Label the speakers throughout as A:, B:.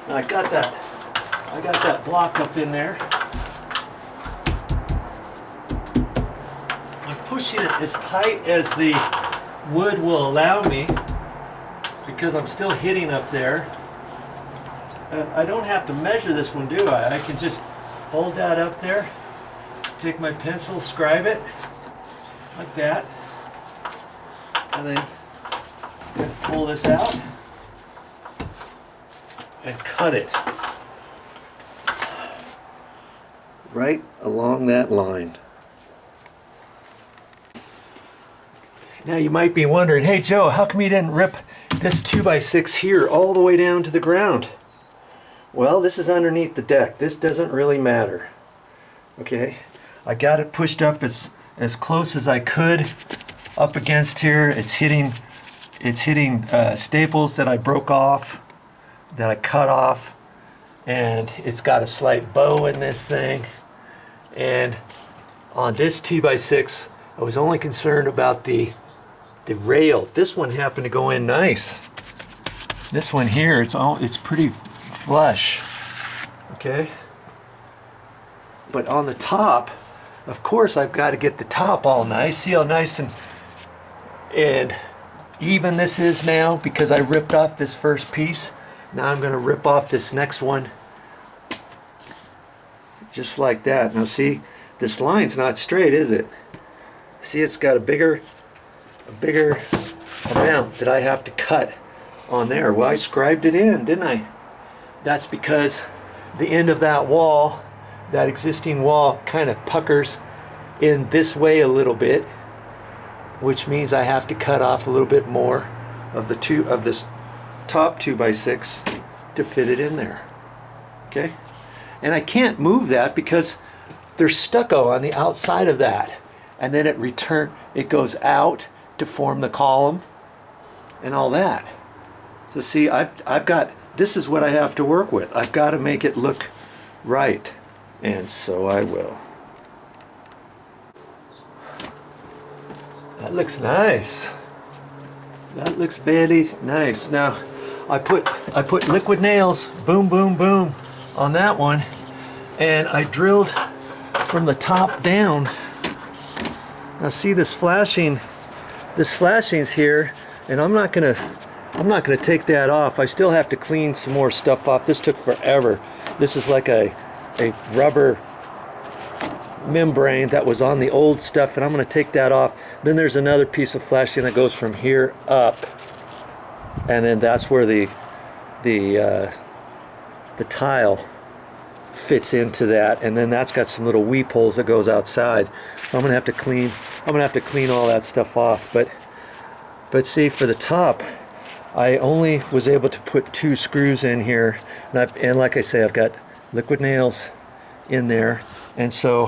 A: Now I got that block up in there. I'm pushing it as tight as the wood will allow me because I'm still hitting up there. I don't have to measure this one, do I? I can just hold that up there, take my pencil, scribe it like that, and then pull this out and cut it right along that line. Now you might be wondering, hey Joe, how come you didn't rip this 2x6 here all the way down to the ground? Well, this is underneath the deck. This doesn't really matter. Okay, I got it pushed up as close as I could up against here. It's hitting staples that I broke off, that I cut off, and it's got a slight bow in this thing. And on this 2x6, I was only concerned about the rail. This one happened to go in nice. This one here, it's pretty flush. Okay. But on the top, of course, I've got to get the top all nice. See how nice and even this is now because I ripped off this first piece. Now I'm going to rip off this next one just like that. Now see, this line's not straight, is it? See, it's got a bigger amount that I have to cut on there. Well, I scribed it in, didn't I? That's because the end of that wall, that existing wall, kind of puckers in this way a little bit, which means I have to cut off a little bit more of this top 2x6 to fit it in there. Okay, and I can't move that because there's stucco on the outside of that, and then it goes out to form the column and all that. So see, I've got, this is what I have to work with. I've got to make it look right, and so I will. That looks nice. That looks very nice. Now, I put liquid nails, boom, boom, boom, on that one, and I drilled from the top down. Now see this flashing's here, and I'm not gonna take that off. I still have to clean some more stuff off. This took forever. This is like a rubber membrane that was on the old stuff, and I'm going to take that off. Then there's another piece of flashing that goes from here up, and then that's where the tile fits into that, and then that's got some little weep holes that goes outside. So I'm going to have to clean all that stuff off. But see, for the top, I only was able to put 2 screws in here, and like I say, I've got liquid nails in there. And so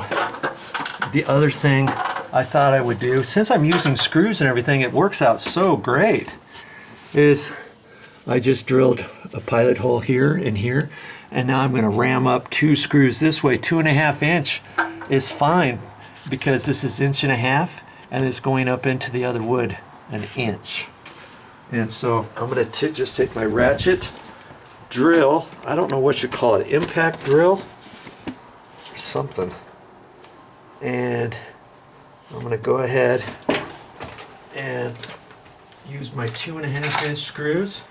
A: the other thing I thought I would do, since I'm using screws and everything, it works out so great, is I just drilled a pilot hole here and here, and now I'm going to ram up 2 screws this way. 2.5 inch is fine because this is 1.5 inches and it's going up into the other wood 1 inch. And so I'm going to just take my ratchet drill, I don't know what you call it, impact drill or something, and I'm going to go ahead and use my 2.5 inch screws.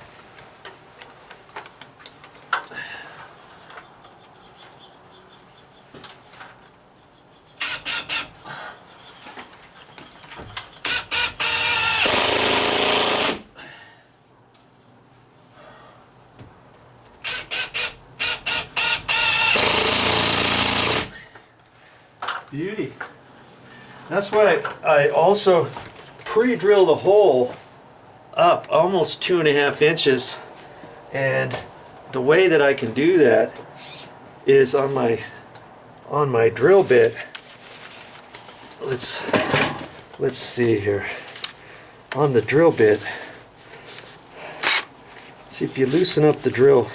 A: Beauty. That's why I also pre-drill the hole up almost 2.5 inches, and the way that I can do that is on my drill bit. Let's see here. On the drill bit, see, if you loosen up the drill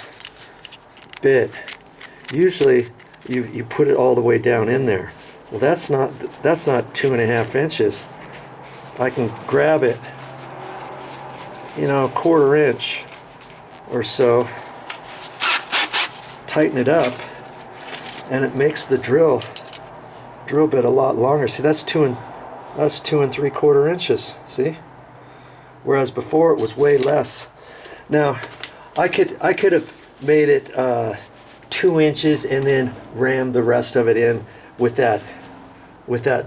A: bit, usually you put it all the way down in there. Well, that's not 2.5 inches. I can grab it, you know, 1/4 inch or so, tighten it up, and it makes the drill bit a lot longer. See, that's 2 3/4 inches. See, whereas before it was way less. Now, I could have made it 2 inches and then rammed the rest of it in with that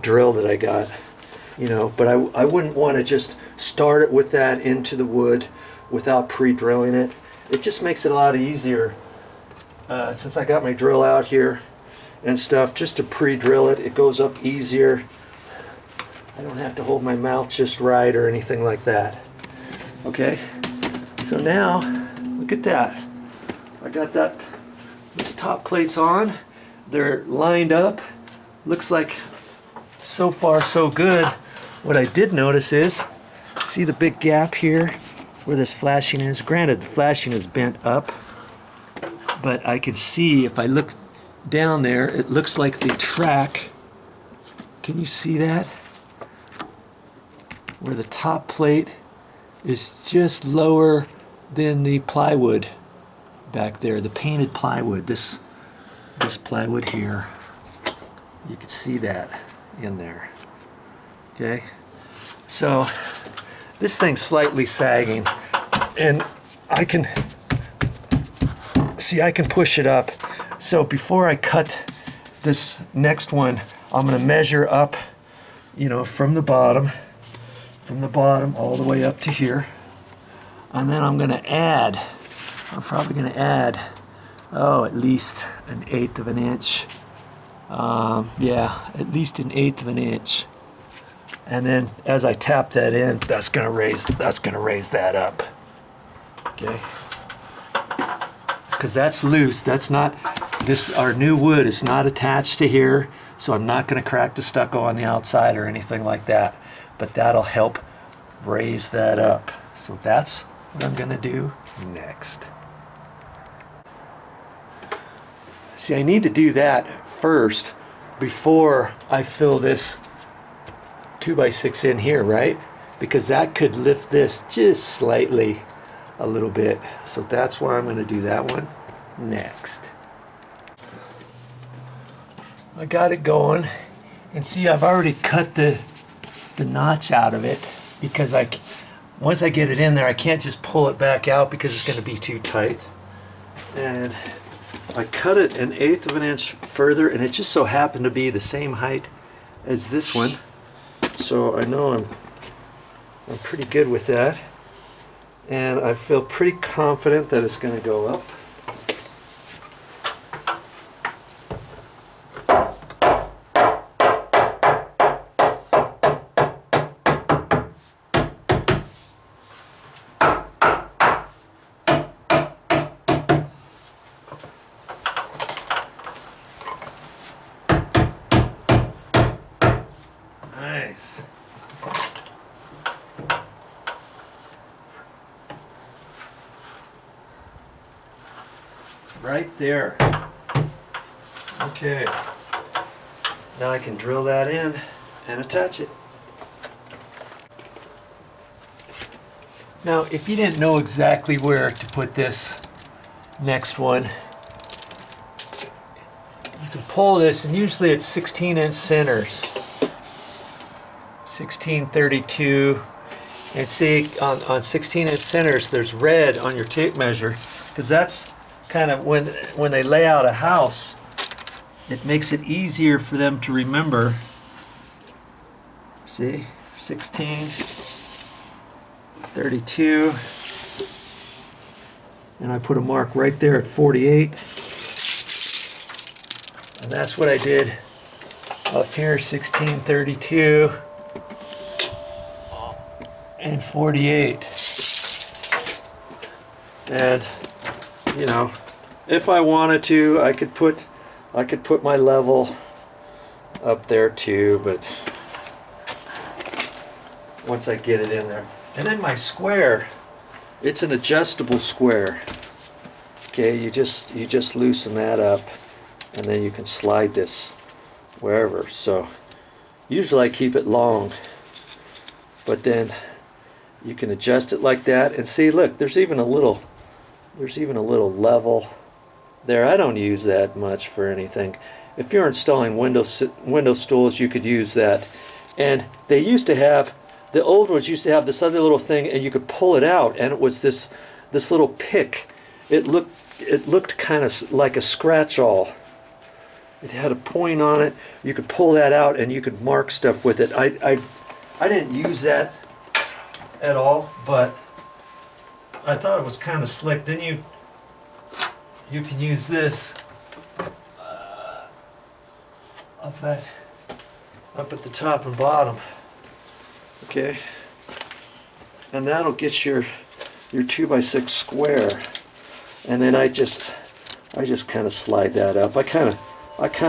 A: drill that I got, you know. But I wouldn't want to just start it with that into the wood without pre-drilling it. It just makes it a lot easier since I got my drill out here and stuff, just to pre-drill it. It goes up easier. I don't have to hold my mouth just right or anything like that. Okay, so now look at that. I got these top plates on. They're lined up. Looks like so far so good. What I did notice is, see the big gap here where this flashing is? Granted, the flashing is bent up, but I can see if I look down there, it looks like the track. Can you see that? Where the top plate is just lower than the plywood back there, the painted plywood, this plywood here. You can see that in there. Okay, so this thing's slightly sagging, and I can push it up. So before I cut this next one, I'm going to measure up, you know, from the bottom all the way up to here, and then I'm probably going to add at least 1/8 of an inch. Yeah, at least 1/8 of an inch. And then as I tap that in, that's gonna raise that up. Okay. Because that's loose. That's not our new wood is not attached to here, so I'm not gonna crack the stucco on the outside or anything like that. But that'll help raise that up. So that's what I'm gonna do next. See, I need to do that first before I fill this 2x6 in here, right? Because that could lift this just slightly a little bit. So that's why I'm going to do that one next. I got it going, and see, I've already cut the notch out of it, because once I get it in there, I can't just pull it back out because it's going to be too tight. And I cut it 1/8 of an inch further, and it just so happened to be the same height as this one. So I know I'm pretty good with that, and I feel pretty confident that it's going to go up. Nice. It's right there. Okay. Now I can drill that in and attach it. Now, if you didn't know exactly where to put this next one, you can pull this, and usually it's 16-inch centers. 1632, and see on 16-inch centers there's red on your tape measure, because that's kind of when they lay out a house, it makes it easier for them to remember. See, 1632, and I put a mark right there at 48, and that's what I did up here, 1632 and 48. And you know, if I wanted to, I could put my level up there too, but once I get it in there. And then my square, it's an adjustable square. Okay, you just loosen that up, and then you can slide this wherever. So usually I keep it long, but then you can adjust it like that, and see, look, there's even a little level there. I don't use that much for anything. If you're installing window stools, you could use that. And they used to have, the old ones used to have this other little thing, and you could pull it out, and it was this little pick. It looked kind of like a scratch-all. It had a point on it. You could pull that out, and you could mark stuff with it. I didn't use that at all, but I thought it was kind of slick. Then you can use this up at the top and bottom. Okay, and that'll get your 2x6 square. And then I just kind of slide that up. I kind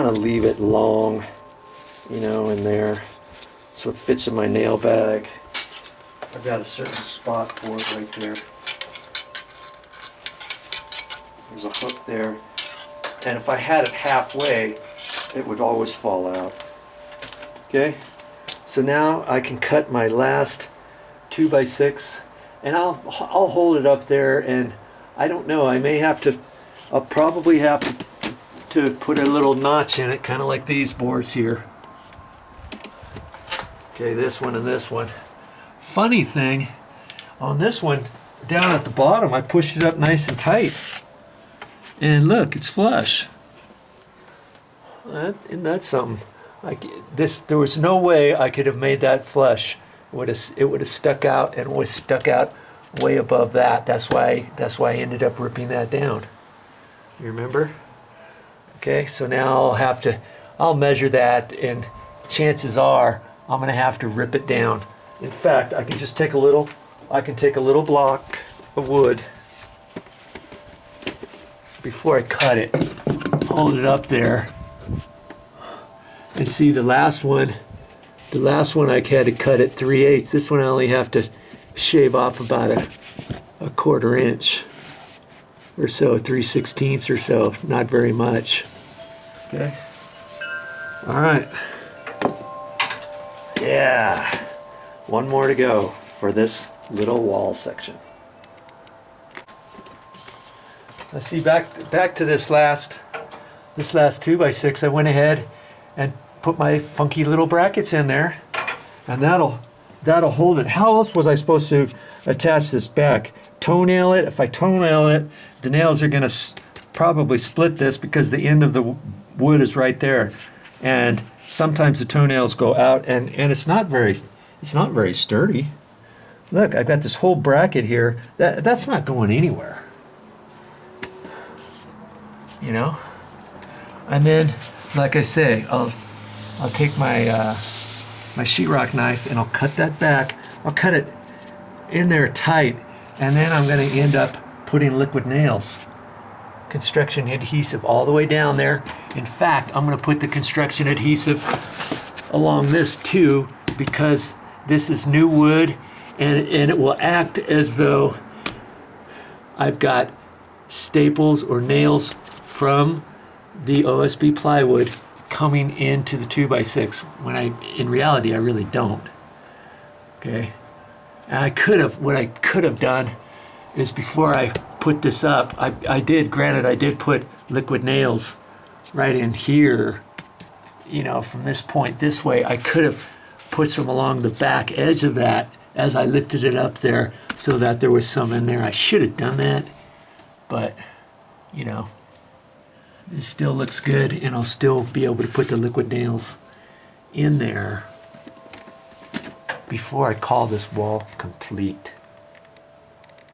A: of leave it long, you know, in there, so it fits in my nail bag. I've got a certain spot for it right there. There's a hook there, and if I had it halfway, it would always fall out. Okay, so now I can cut my last 2x6, and I'll hold it up there, and I don't know, I'll probably have to put a little notch in it, kind of like these bores here. Okay, this one and this one. Funny thing, on this one, down at the bottom, I pushed it up nice and tight. And look, it's flush. Isn't that something? There was no way I could have made that flush. It would have stuck out, and was stuck out way above that. That's why I ended up ripping that down. You remember? Okay, so now I'll measure that, and chances are I'm gonna have to rip it down. In fact, I can take a little block of wood before I cut it, hold it up there, and see the last one I had to cut at 3/8. This one I only have to shave off about a 1/4 inch or so, 3/16 or so, not very much. Okay. All right. Yeah. One more to go for this little wall section. Let's see, back to this last 2x6. I went ahead and put my funky little brackets in there, and that'll hold it. How else was I supposed to attach this back? Toenail it? If I toenail it, the nails are going to probably split this, because the end of the wood is right there, and sometimes the toenails go out, and it's not very sturdy. Look, I've got this whole bracket here. That's not going anywhere. You know? And then, like I say, I'll take my my sheetrock knife, and I'll cut that back. I'll cut it in there tight, and then I'm going to end up putting liquid nails, construction adhesive, all the way down there. In fact, I'm going to put the construction adhesive along this too, because this is new wood, and it will act as though I've got staples or nails from the OSB plywood coming into the 2x6, when in reality I really don't. Okay, and what I could have done is, before I put this up, I did put liquid nails right in here, you know, from this point this way. I could have put some along the back edge of that as I lifted it up there, so that there was some in there. I should have done that, but you know, it still looks good, and I'll still be able to put the liquid nails in there before I call this wall complete.